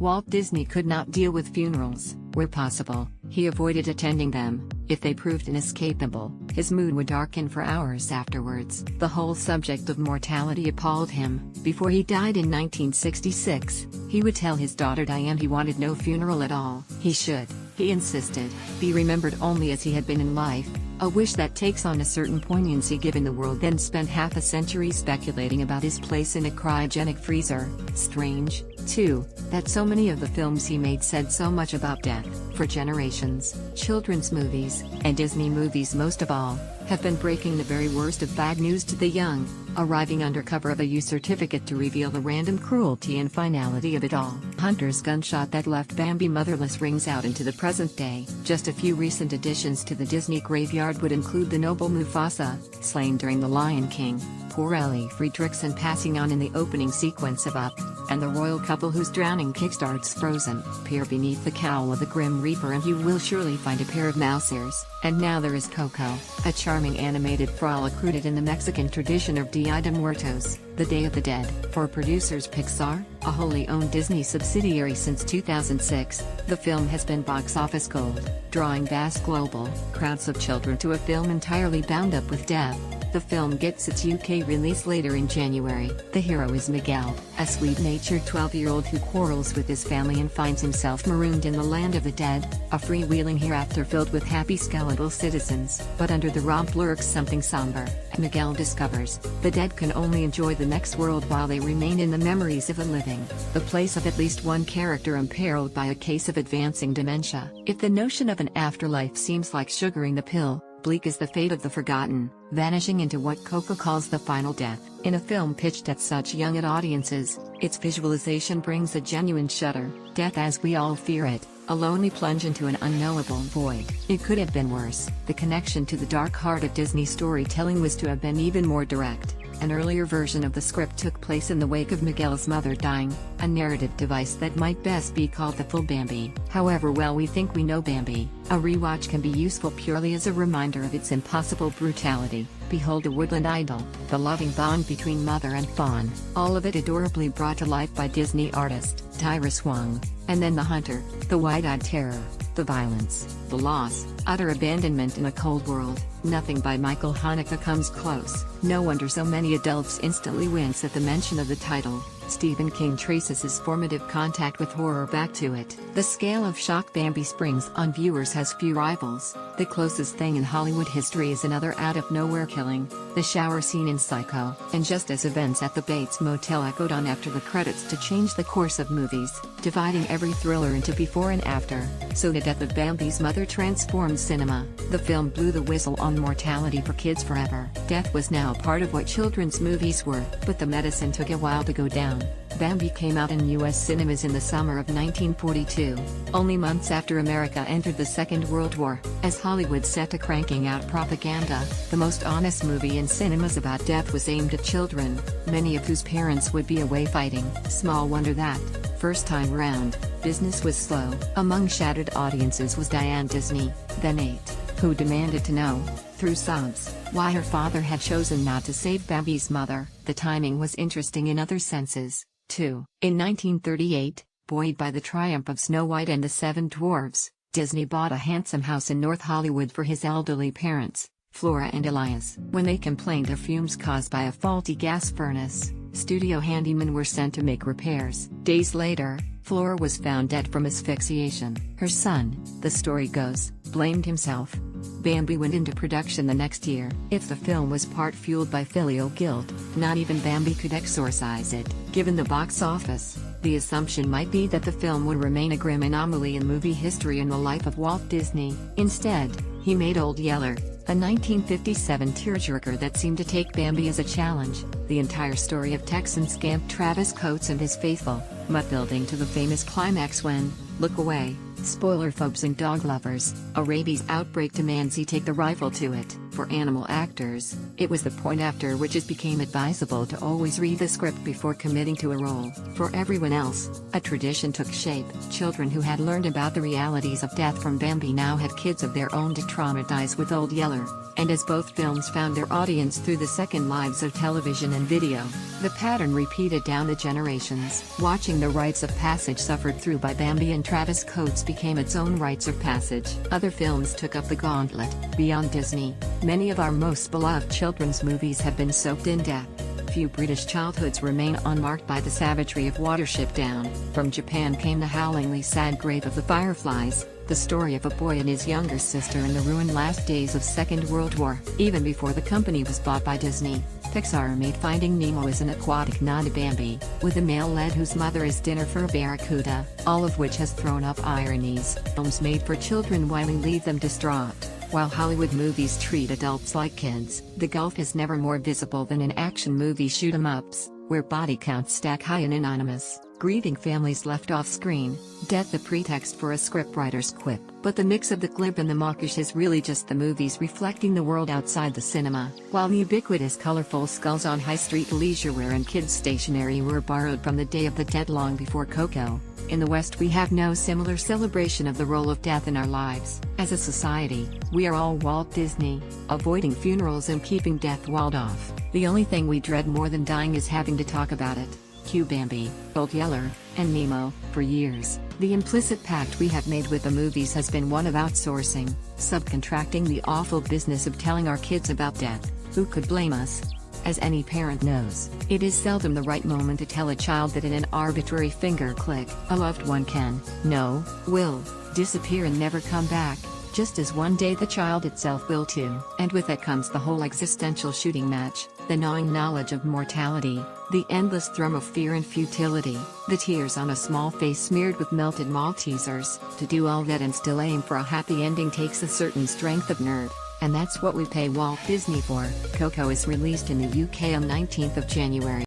Walt Disney could not deal with funerals. Where possible, he avoided attending them. If they proved inescapable, his mood would darken for hours afterwards. The whole subject of mortality appalled him. Before he died in 1966, he would tell his daughter Diane he wanted no funeral at all. He should, he insisted, be remembered only as he had been in life, a wish that takes on a certain poignancy given the world then spent half a century speculating about his place in a cryogenic freezer. Strange, too, that so many of the films he made said so much about death. For generations, children's movies, and Disney movies most of all, have been breaking the very worst of bad news to the young, arriving under cover of a U certificate to reveal the random cruelty and finality of it all. Hunter's gunshot that left Bambi motherless rings out into the present day. Just a few recent additions to the Disney graveyard would include the noble Mufasa, slain during The Lion King, poor Ellie Friedrichsen passing on in the opening sequence of Up, and the royal couple whose drowning kickstarts Frozen. Peer beneath the cowl of the Grim Reaper and you will surely find a pair of mouse ears. And now there is Coco, a charming animated frolic rooted in the Mexican tradition of Dia de Muertos, the Day of the Dead. For producers Pixar, a wholly owned Disney subsidiary since 2006, the film has been box office gold, drawing vast global crowds of children to a film entirely bound up with death. The film gets its UK release later in January. The hero is Miguel, a sweet-natured 12-year-old who quarrels with his family and finds himself marooned in the land of the dead, a freewheeling hereafter filled with happy skeletal citizens. But under the romp lurks something somber. Miguel discovers, the dead can only enjoy the next world while they remain in the memories of the living, the place of at least one character imperiled by a case of advancing dementia. If the notion of an afterlife seems like sugaring the pill, bleak is the fate of the forgotten, vanishing into what Coco calls the final death. In a film pitched at such young audiences, its visualization brings a genuine shudder. Death as we all fear it, a lonely plunge into an unknowable void. It could have been worse. The connection to the dark heart of Disney storytelling was to have been even more direct. An earlier version of the script took place in the wake of Miguel's mother dying, a narrative device that might best be called the full Bambi. However well we think we know Bambi, a rewatch can be useful purely as a reminder of its impossible brutality. Behold a woodland idyll, the loving bond between mother and fawn, all of it adorably brought to life by Disney artist Tyrus Wong. And then the hunter, the wide-eyed terror, the violence, the loss, utter abandonment in a cold world. Nothing by Michael Haneke comes close. No wonder so many adults instantly wince at the mention of the title. Stephen King traces his formative contact with horror back to it. The scale of shock Bambi springs on viewers has few rivals. The closest thing in Hollywood history is another out-of-nowhere killing, the shower scene in Psycho. And just as events at the Bates Motel echoed on after the credits to change the course of movies, dividing every thriller into before and after, so the death of Bambi's mother transformed cinema. The film blew the whistle on mortality for kids forever. Death was now part of what children's movies were, but the medicine took a while to go down. Bambi came out in U.S. cinemas in the summer of 1942, only months after America entered the Second World War. As Hollywood set to cranking out propaganda, the most honest movie in cinemas about death was aimed at children, many of whose parents would be away fighting. Small wonder that, first time round, business was slow. Among shattered audiences was Diane Disney, then 8, who demanded to know, through sobs, why her father had chosen not to save Bambi's mother. The timing was interesting in other senses, too. In 1938, buoyed by the triumph of Snow White and the Seven Dwarfs, Disney bought a handsome house in North Hollywood for his elderly parents, Flora and Elias. When they complained of fumes caused by a faulty gas furnace, studio handymen were sent to make repairs. Days later, Flora was found dead from asphyxiation. Her son, the story goes, blamed himself. Bambi went into production the next year. If the film was part fueled by filial guilt, not even Bambi could exorcise it. Given the box office, the assumption might be that the film would remain a grim anomaly in movie history in the life of Walt Disney. Instead, he made Old Yeller, a 1957 tearjerker that seemed to take Bambi as a challenge. The entire story of Texan scamp Travis Coates and his faithful, mutt building to the famous climax when, look away, spoiler-phobes and dog lovers, a rabies outbreak demands he take the rifle to it. For animal actors, it was the point after which it became advisable to always read the script before committing to a role. For everyone else, a tradition took shape. Children who had learned about the realities of death from Bambi now had kids of their own to traumatize with Old Yeller. And as both films found their audience through the second lives of television and video, the pattern repeated down the generations. Watching the rites of passage suffered through by Bambi and Travis Coates became its own rites of passage. Other films took up the gauntlet. Beyond Disney, many of our most beloved children's movies have been soaked in death. Few British childhoods remain unmarked by the savagery of Watership Down. From Japan came The Howlingly Sad Grave of the Fireflies, the story of a boy and his younger sister in the ruined last days of Second World War. Even before the company was bought by Disney, Pixar made Finding Nemo as an aquatic nod to Bambi, with a male lead whose mother is dinner for a barracuda, all of which has thrown up ironies. Films made for children while we leave them distraught. While Hollywood movies treat adults like kids, the gulf is never more visible than in action movie shoot-'em-ups, where body counts stack high and anonymous, grieving families left off screen, death the pretext for a scriptwriter's quip. But the mix of the glib and the mawkish is really just the movies reflecting the world outside the cinema. While the ubiquitous colorful skulls on high street leisurewear and kids' stationery were borrowed from the Day of the Dead long before Coco, in the West we have no similar celebration of the role of death in our lives. As a society, we are all Walt Disney, avoiding funerals and keeping death walled off. The only thing we dread more than dying is having to talk about it. Cue Bambi, Old Yeller, and Nemo. For years, the implicit pact we have made with the movies has been one of outsourcing, subcontracting the awful business of telling our kids about death. Who could blame us? As any parent knows, it is seldom the right moment to tell a child that in an arbitrary finger click, a loved one can, will, disappear and never come back, just as one day the child itself will too. And with it comes the whole existential shooting match, the gnawing knowledge of mortality, the endless thrum of fear and futility, the tears on a small face smeared with melted Maltesers. To do all that and still aim for a happy ending takes a certain strength of nerve. And that's what we pay Walt Disney for. Coco is released in the UK on 19th of January.